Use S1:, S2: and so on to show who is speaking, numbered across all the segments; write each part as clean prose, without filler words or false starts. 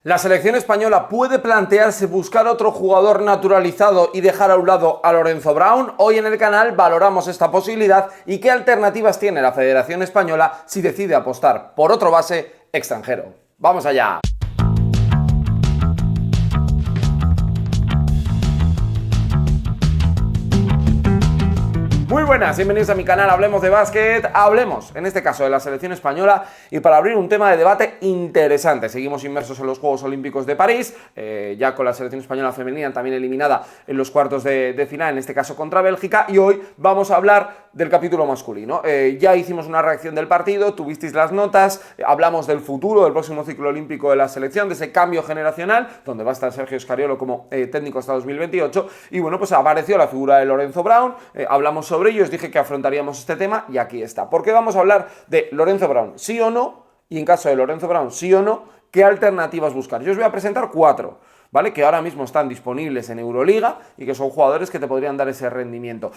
S1: La selección española puede plantearse buscar otro jugador naturalizado y dejar a un lado a Lorenzo Brown. Hoy en el canal valoramos esta posibilidad y qué alternativas tiene la Federación Española si decide apostar por otro base extranjero. ¡Vamos allá! Muy buenas, bienvenidos a mi canal Hablemos de Básquet, hablemos en este caso de la selección española y para abrir un tema de debate interesante. Seguimos inmersos en los Juegos Olímpicos de París, ya con la selección española femenina también eliminada en los cuartos de final, en este caso contra Bélgica, y hoy vamos a hablar del capítulo masculino. Ya hicimos una reacción del partido, tuvisteis las notas, hablamos del futuro, del próximo ciclo olímpico de la selección, de ese cambio generacional, donde va a estar Sergio Scariolo como técnico hasta 2028, y bueno, pues apareció la figura de Lorenzo Brown, hablamos sobre ello, os dije que afrontaríamos este tema y aquí está. ¿Por qué vamos a hablar de Lorenzo Brown? ¿Sí o no? Y en caso de Lorenzo Brown, sí o no, ¿qué alternativas buscar? Yo os voy a presentar 4, ¿vale? Que ahora mismo están disponibles en Euroliga y que son jugadores que te podrían dar ese rendimiento.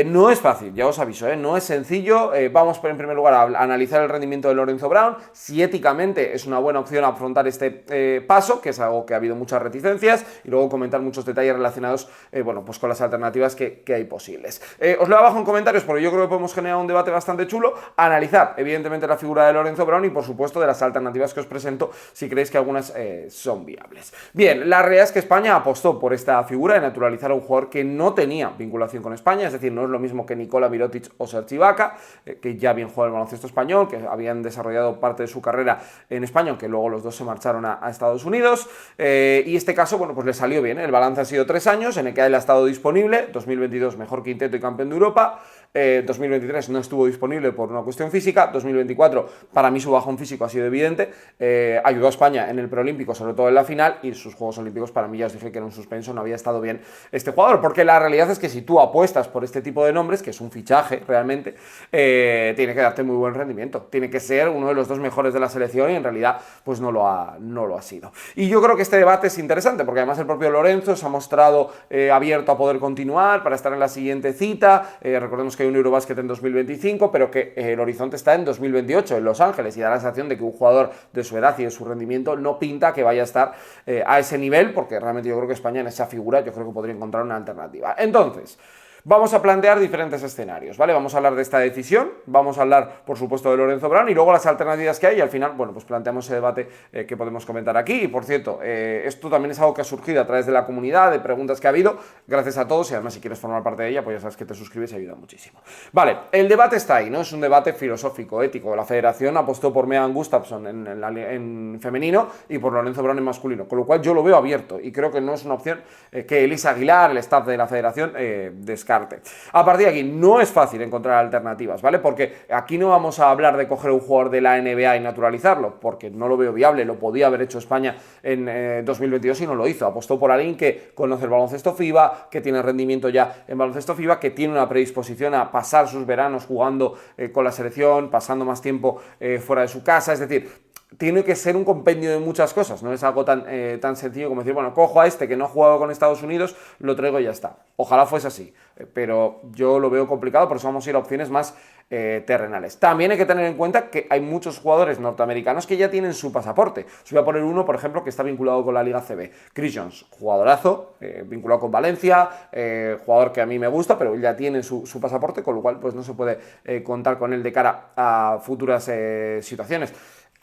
S1: No es fácil, ya os aviso, no es sencillo. Vamos en primer lugar a analizar el rendimiento de Lorenzo Brown, si éticamente es una buena opción afrontar este paso, que es algo que ha habido muchas reticencias, y luego comentar muchos detalles relacionados bueno, pues con las alternativas que hay posibles. Os leo abajo en comentarios porque yo creo que podemos generar un debate bastante chulo, analizar evidentemente la figura de Lorenzo Brown y por supuesto de las alternativas que os presento si creéis que algunas son viables. Bien, la realidad es que España apostó por esta figura de naturalizar a un jugador que no tenía vinculación con España, es decir, no es lo mismo que Nikola Mirotic o Serge Ibaka, que ya bien juega el baloncesto español, que habían desarrollado parte de su carrera en España, aunque luego los dos se marcharon a Estados Unidos, y este caso, bueno, pues le salió bien, el balance ha sido 3 años, en el que él ha estado disponible, 2022 mejor quinteto y campeón de Europa, 2023 no estuvo disponible por una cuestión física, 2024 para mí su bajón físico ha sido evidente, ayudó a España en el preolímpico, sobre todo en la final, y sus Juegos Olímpicos para mí ya os dije que era un suspenso, no había estado bien este jugador, porque la realidad es que si tú apuestas por este tipo de nombres, que es un fichaje realmente, tiene que darte muy buen rendimiento, tiene que ser uno de los 2 mejores de la selección y en realidad pues no lo ha sido. Y yo creo que este debate es interesante, porque además el propio Lorenzo se ha mostrado abierto a poder continuar para estar en la siguiente cita, recordemos que hay un Eurobasket en 2025, pero que el horizonte está en 2028 en Los Ángeles y da la sensación de que un jugador de su edad y de su rendimiento no pinta que vaya a estar a ese nivel, porque realmente yo creo que España en esa figura yo creo que podría encontrar una alternativa. Entonces, vamos a plantear diferentes escenarios, ¿vale? Vamos a hablar de esta decisión, vamos a hablar, por supuesto, de Lorenzo Brown y luego las alternativas que hay y al final, bueno, pues planteamos ese debate que podemos comentar aquí. Y, por cierto, esto también es algo que ha surgido a través de la comunidad, de preguntas que ha habido. Gracias a todos y además si quieres formar parte de ella, pues ya sabes que te suscribes y ayuda muchísimo. Vale, el debate está ahí, ¿no? Es un debate filosófico, ético. La federación apostó por Megan Gustafsson en femenino y por Lorenzo Brown en masculino, con lo cual yo lo veo abierto y creo que no es una opción que Elisa Aguilar, el staff de la federación, descarte. A partir de aquí no es fácil encontrar alternativas, ¿vale? Porque aquí no vamos a hablar de coger un jugador de la NBA y naturalizarlo, porque no lo veo viable, lo podía haber hecho España en 2022 y no lo hizo. Apostó por alguien que conoce el baloncesto FIBA, que tiene rendimiento ya en baloncesto FIBA, que tiene una predisposición a pasar sus veranos jugando con la selección, pasando más tiempo fuera de su casa, es decir, tiene que ser un compendio de muchas cosas, no es algo tan sencillo como decir, bueno, cojo a este que no ha jugado con Estados Unidos, lo traigo y ya está. Ojalá fuese así, pero yo lo veo complicado, por eso vamos a ir a opciones más terrenales. También hay que tener en cuenta que hay muchos jugadores norteamericanos que ya tienen su pasaporte. Os voy a poner uno, por ejemplo, que está vinculado con la Liga CB. Chris Jones, jugadorazo, vinculado con Valencia, jugador que a mí me gusta, pero él ya tiene su pasaporte, con lo cual pues no se puede contar con él de cara a futuras situaciones.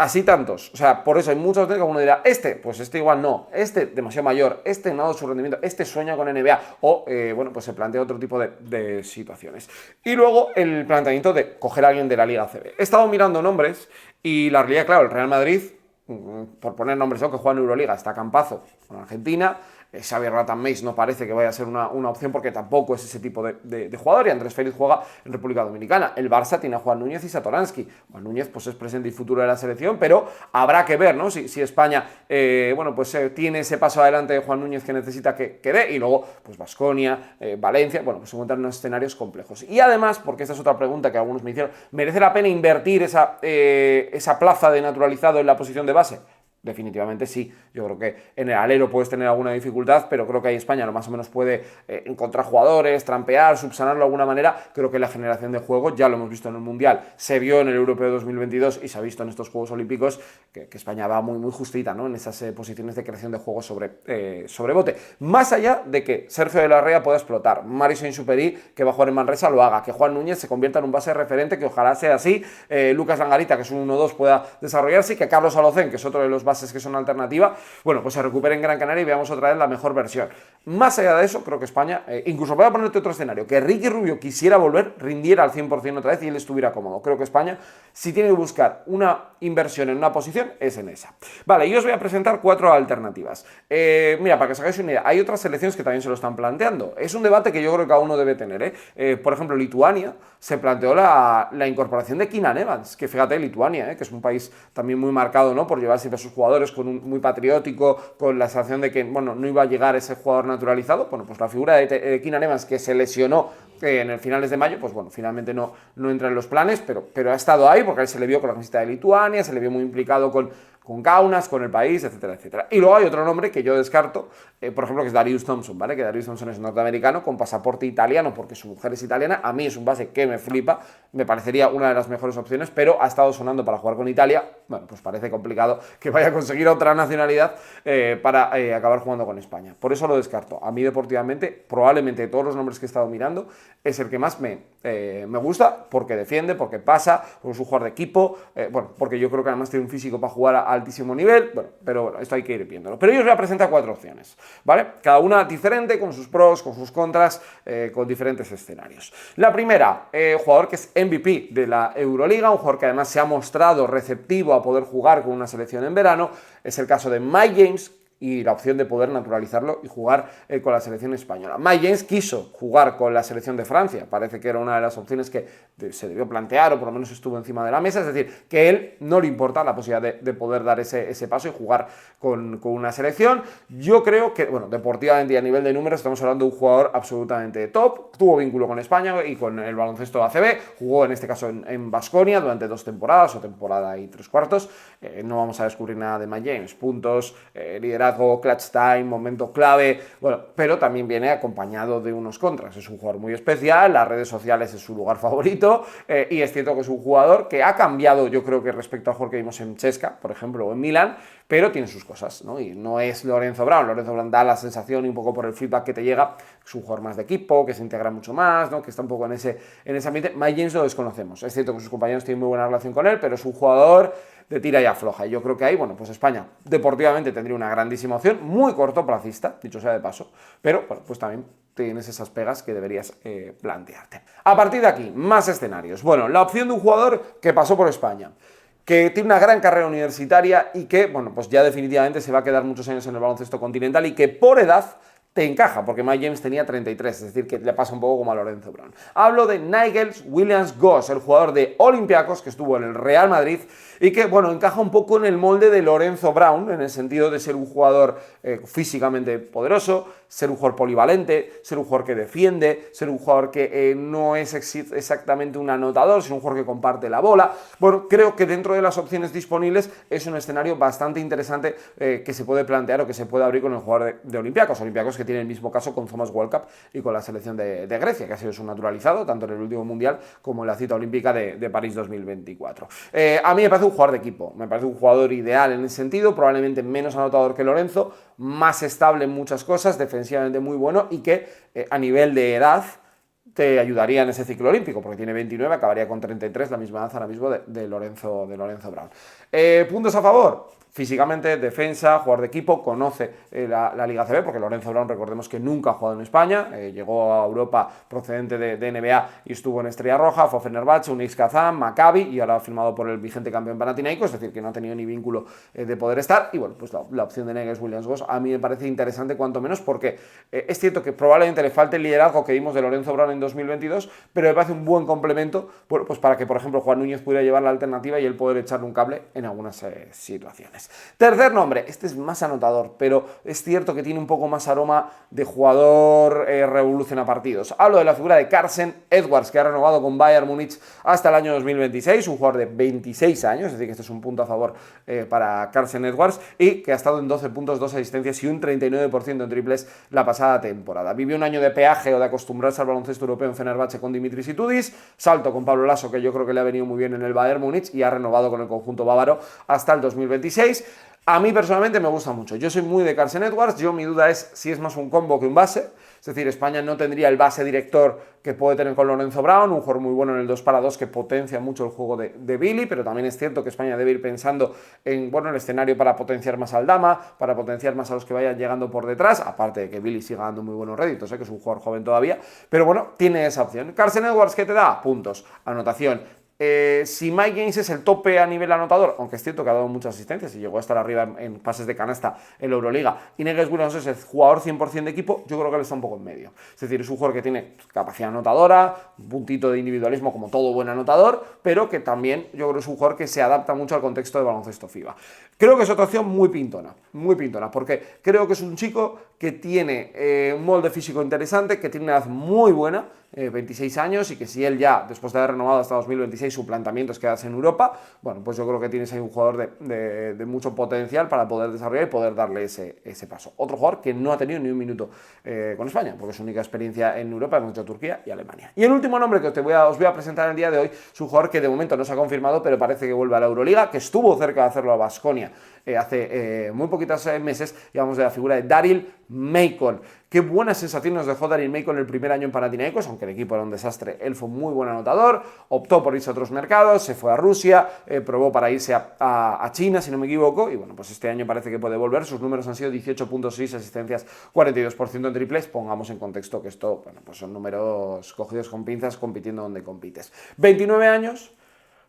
S1: Así tantos, o sea, por eso hay muchos que uno dirá, pues este igual no, este demasiado mayor, este no ha dado su rendimiento, este sueña con NBA, o bueno, pues se plantea otro tipo de situaciones. Y luego el planteamiento de coger a alguien de la Liga CB. He estado mirando nombres y la realidad, claro, el Real Madrid, por poner nombres, que juega en Euroliga, está Campazo con Argentina. Xavier Rattan-Mace no parece que vaya a ser una opción porque tampoco es ese tipo de jugador y Andrés Félix juega en República Dominicana. El Barça tiene a Juan Núñez y Satoransky. Juan Núñez pues es presente y futuro de la selección, pero habrá que ver, ¿no? Si España bueno, pues tiene ese paso adelante de Juan Núñez que necesita que dé y luego pues Baskonia, Valencia, bueno, pues se encuentran unos escenarios complejos. Y además, porque esta es otra pregunta que algunos me hicieron, ¿merece la pena invertir esa plaza de naturalizado en la posición de base? definitivamente sí. Yo creo que en el alero puedes tener alguna dificultad, pero creo que ahí España lo más o menos puede encontrar jugadores, trampear, subsanarlo de alguna manera. Creo que la generación de juego, ya lo hemos visto en el Mundial, se vio en el Europeo 2022 y se ha visto en estos Juegos Olímpicos que España va muy, muy justita, ¿no?, en esas posiciones de creación de juego sobre bote. Más allá de que Sergio de la Rea pueda explotar, Mari Saint-Exupéry, que va a jugar en Manresa, lo haga, que Juan Núñez se convierta en un base referente, que ojalá sea así, Lucas Langarita, que es un 1-2, pueda desarrollarse, y que Carlos Alocén, que es otro de los bases que son alternativa, bueno, pues se recupere en Gran Canaria y veamos otra vez la mejor versión. Más allá de eso, creo que España, incluso voy a ponerte otro escenario, que Ricky Rubio quisiera volver, rindiera al 100% otra vez y él estuviera cómodo. Creo que España, si tiene que buscar una inversión en una posición, es en esa. Vale, y os voy a presentar 4 alternativas. Mira, para que os hagáis una idea, hay otras selecciones que también se lo están planteando. Es un debate que yo creo que cada uno debe tener, por ejemplo, Lituania se planteó la incorporación de Keenan Evans, que fíjate, Lituania, que es un país también muy marcado, ¿no?, por llevar siempre a sus jugadores, muy patriótico, con la sensación de que, bueno, no iba a llegar ese jugador naturalizado. Bueno, pues la figura de Keenan Evans, que se lesionó en el finales de mayo, pues bueno, finalmente no entra en los planes, pero ha estado ahí porque a él se le vio con la camiseta de Lituania, se le vio muy implicado con Kaunas, con el país, etcétera, etcétera. Y luego hay otro nombre que yo descarto, por ejemplo, que es Darius Thompson, ¿vale? Que Darius Thompson es norteamericano con pasaporte italiano porque su mujer es italiana. A mí es un base que me flipa, me parecería una de las mejores opciones, pero ha estado sonando para jugar con Italia. Bueno, pues parece complicado que vaya a conseguir otra nacionalidad para acabar jugando con España. Por eso lo descarto. A mí, deportivamente, probablemente de todos los nombres que he estado mirando, es el que más me gusta, porque defiende, porque pasa, porque es un jugador de equipo, bueno, porque yo creo que además tiene un físico para jugar a altísimo nivel. Bueno, pero bueno, esto hay que ir viéndolo. Pero yo os voy a presentar 4 opciones, ¿vale? Cada una diferente, con sus pros, con sus contras, con diferentes escenarios. La primera, jugador que es MVP de la Euroliga, un jugador que además se ha mostrado receptivo a poder jugar con una selección en verano, es el caso de Mike James, y la opción de poder naturalizarlo y jugar con la selección española. Mike James quiso jugar con la selección de Francia, parece que era una de las opciones que se debió plantear, o por lo menos estuvo encima de la mesa, es decir, que a él no le importa la posibilidad de poder dar ese paso y jugar con una selección. Yo creo que, bueno, deportivamente y a nivel de números estamos hablando de un jugador absolutamente top, tuvo vínculo con España y con el baloncesto ACB, jugó en este caso en Baskonia durante 2 temporadas, o temporada y 3/4, no vamos a descubrir nada de Mike James, puntos, liderazgo, clutch time, momento clave, bueno, pero también viene acompañado de unos contras. Es un jugador muy especial, las redes sociales es su lugar favorito, y es cierto que es un jugador que ha cambiado, yo creo, que respecto al jugador que vimos en Chesca, por ejemplo, o en Milán, pero tiene sus cosas, ¿no? Y no es Lorenzo Brown. Lorenzo Brown da la sensación, y un poco por el feedback que te llega, es un jugador más de equipo, que se integra mucho más, ¿no?, que está un poco en ese ambiente. Mike James lo desconocemos. Es cierto que sus compañeros tienen muy buena relación con él, pero es un jugador de tira y afloja. Y yo creo que ahí, bueno, pues España deportivamente tendría una grandísima opción, muy cortoplacista, dicho sea de paso, pero bueno, pues también tienes esas pegas que deberías plantearte. A partir de aquí, más escenarios. Bueno, la opción de un jugador que pasó por España, que tiene una gran carrera universitaria y que, bueno, pues ya definitivamente se va a quedar muchos años en el baloncesto continental, y que por edad te encaja, porque Mike James tenía 33, es decir, que le pasa un poco como a Lorenzo Brown. Hablo de Nigel Williams-Goss, el jugador de Olympiacos, que estuvo en el Real Madrid y que, bueno, encaja un poco en el molde de Lorenzo Brown, en el sentido de ser un jugador físicamente poderoso, ser un jugador polivalente, ser un jugador que defiende, ser un jugador que no es exactamente un anotador, sino un jugador que comparte la bola. Bueno, creo que dentro de las opciones disponibles es un escenario bastante interesante que se puede plantear, o que se puede abrir con el jugador de Olympiacos. Olympiacos que tiene el mismo caso con Thomas Walkup y con la selección de Grecia, que ha sido su naturalizado tanto en el último Mundial como en la cita olímpica de París 2024. A mí me parece un jugador de equipo, me parece un jugador ideal en ese sentido, probablemente menos anotador que Lorenzo, más estable en muchas cosas, defensivamente muy bueno, y que a nivel de edad te ayudaría en ese ciclo olímpico, porque tiene 29, acabaría con 33, la misma edad ahora mismo de Lorenzo Brown. ¿Puntos a favor? Físicamente, defensa, jugador de equipo, conoce la Liga ACB, porque Lorenzo Brown, recordemos que nunca ha jugado en España, llegó a Europa procedente de NBA y estuvo en Estrella Roja, fue Fenerbahce, Unix Kazán, Maccabi, y ahora ha firmado por el vigente campeón Panathinaikos, es decir, que no ha tenido ni vínculo de poder estar. Y bueno, pues la opción de Nigel Williams-Goss a mí me parece interesante, cuanto menos, porque es cierto que probablemente le falte el liderazgo que vimos de Lorenzo Brown en 2022, pero me parece un buen complemento pues para que, por ejemplo, Juan Núñez pudiera llevar la alternativa y él poder echarle un cable en algunas situaciones. Tercer nombre, este es más anotador, pero es cierto que tiene un poco más aroma de jugador revoluciona partidos. Hablo de la figura de Carsen Edwards, que ha renovado con Bayern Múnich hasta el año 2026, un jugador de 26 años, es decir, que este es un punto a favor para Carsen Edwards, y que ha estado en 12 puntos, 2 asistencias y un 39% en triples la pasada temporada. Vivió un año de peaje o de acostumbrarse al baloncesto europeo en Fenerbahce con Dimitris Itudis, salto con Pablo Lasso, que yo creo que le ha venido muy bien en el Bayern Múnich, y ha renovado con el conjunto bávaro hasta el 2026. A mí personalmente me gusta mucho. Yo soy muy de Carsen Edwards. Mi duda es si es más un combo que un base. Es decir, España no tendría el base director que puede tener con Lorenzo Brown, un jugador muy bueno en el 2 para 2 que potencia mucho el juego de Billy, pero también es cierto que España debe ir pensando en el escenario para potenciar más al Dama, para potenciar más a los que vayan llegando por detrás, aparte de que Billy siga dando muy buenos réditos, que es un jugador joven todavía, pero bueno, tiene esa opción. Carsen Edwards, ¿qué te da? Puntos, anotación. Si Mike James es el tope a nivel anotador, aunque es cierto que ha dado muchas asistencias y llegó a estar arriba en pases de canasta en la Euroliga, y Nigel Williams es el jugador 100% de equipo, yo creo que él está un poco en medio. Es decir, es un jugador que tiene capacidad anotadora, un puntito de individualismo como todo buen anotador, pero que también yo creo que es un jugador que se adapta mucho al contexto de baloncesto FIBA. Creo que es otra opción muy pintona, porque creo que es un chico que tiene un molde físico interesante, que tiene una edad muy buena, 26 años, y que si él ya, después de haber renovado hasta 2026, su planteamiento es quedarse en Europa, bueno, pues yo creo que tienes ahí un jugador de mucho potencial para poder desarrollar y poder darle ese paso. Otro jugador que no ha tenido ni un minuto con España, porque su única experiencia en Europa hemos hecho Turquía y Alemania. Y el último nombre que os voy a presentar en el día de hoy es un jugador que de momento no se ha confirmado, pero parece que vuelve a la Euroliga, que estuvo cerca de hacerlo a Baskonia hace muy poquitos meses, y vamos de la figura de Daryl Macon. Qué buenas sensaciones nos dejó Daryl Macon el primer año en Panathinaikos, aunque el equipo era un desastre, él fue muy buen anotador, optó por irse a otros mercados, se fue a Rusia, probó para irse a China, si no me equivoco, y bueno, pues este año parece que puede volver. Sus números han sido 18.6 asistencias, 42% en triples. Pongamos en contexto que esto, bueno, pues son números cogidos con pinzas, compitiendo donde compites. 29 años,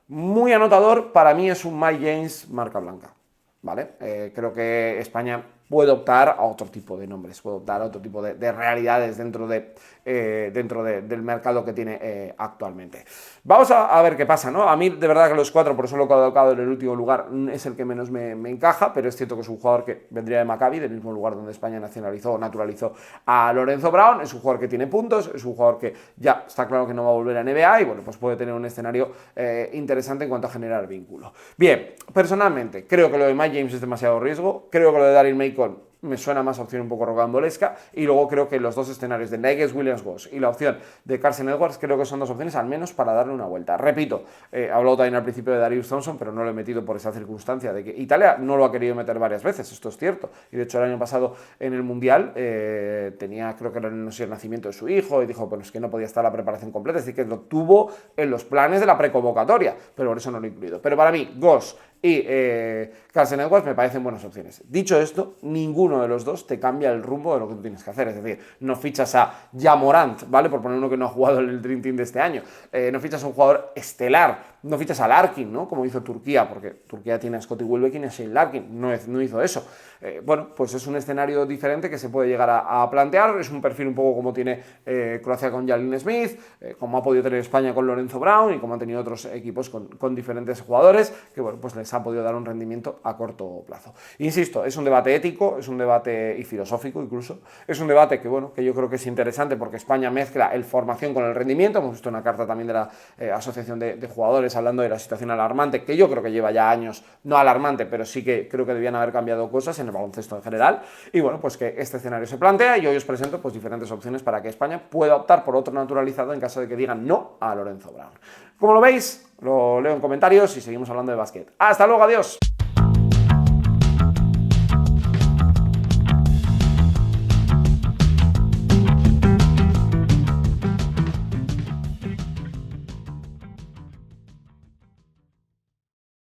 S1: muy anotador, para mí es un Mike James marca blanca, ¿vale? Creo que España puede optar a otro tipo de nombres, puede optar a otro tipo de realidades dentro del mercado que tiene actualmente. Vamos a ver qué pasa, ¿no? A mí, de verdad que los cuatro, por eso lo he colocado en el último lugar, es el que menos me encaja, pero es cierto que es un jugador que vendría de Maccabi, del mismo lugar donde España naturalizó a Lorenzo Brown. Es un jugador que tiene puntos, es un jugador que ya está claro que no va a volver a NBA y, bueno, pues puede tener un escenario interesante en cuanto a generar vínculo. Bien, personalmente, creo que lo de Mike James es demasiado riesgo, creo que lo de Daryl Macon me suena más a opción un poco rocambolesca, y luego creo que los dos escenarios de Nigel Williams-Goss y la opción de Carsen Edwards creo que son dos opciones al menos para darle una vuelta. Repito, he hablado también al principio de Darius Thompson, pero no lo he metido por esa circunstancia de que Italia no lo ha querido meter varias veces, esto es cierto, y de hecho el año pasado en el Mundial tenía, creo que era no sé, el nacimiento de su hijo, y dijo, bueno, es que no podía estar la preparación completa, es decir, que lo tuvo en los planes de la preconvocatoria, pero por eso no lo he incluido. Pero para mí, Goss y Carsen Edwards me parecen buenas opciones. Dicho esto, ninguno de los dos te cambia el rumbo de lo que tú tienes que hacer. Es decir, no fichas a Ja Morant, ¿vale? Por poner uno que no ha jugado en el Dream Team de este año. No fichas a un jugador estelar. No fichas a Larkin, ¿no? Como hizo Turquía, porque Turquía tiene a Scottie Wilbekin y a Shane Larkin. No hizo eso. Bueno, pues es un escenario diferente que se puede llegar a plantear. Es un perfil un poco como tiene Croacia con Jalen Smith, como ha podido tener España con Lorenzo Brown, y como han tenido otros equipos con diferentes jugadores que, bueno, pues les ha podido dar un rendimiento a corto plazo. Insisto, es un debate ético, es un debate y filosófico incluso. Es un debate que, bueno, que yo creo que es interesante porque España mezcla el formación con el rendimiento. Hemos visto una carta también de la Asociación de Jugadores hablando de la situación alarmante, que yo creo que lleva ya años, no alarmante, pero sí que creo que debían haber cambiado cosas en el baloncesto en general. Y bueno, pues que este escenario se plantea, y hoy os presento pues diferentes opciones para que España pueda optar por otro naturalizado en caso de que digan no a Lorenzo Brown. Como lo veis, lo leo en comentarios y seguimos hablando de básquet. ¡Hasta luego! ¡Adiós!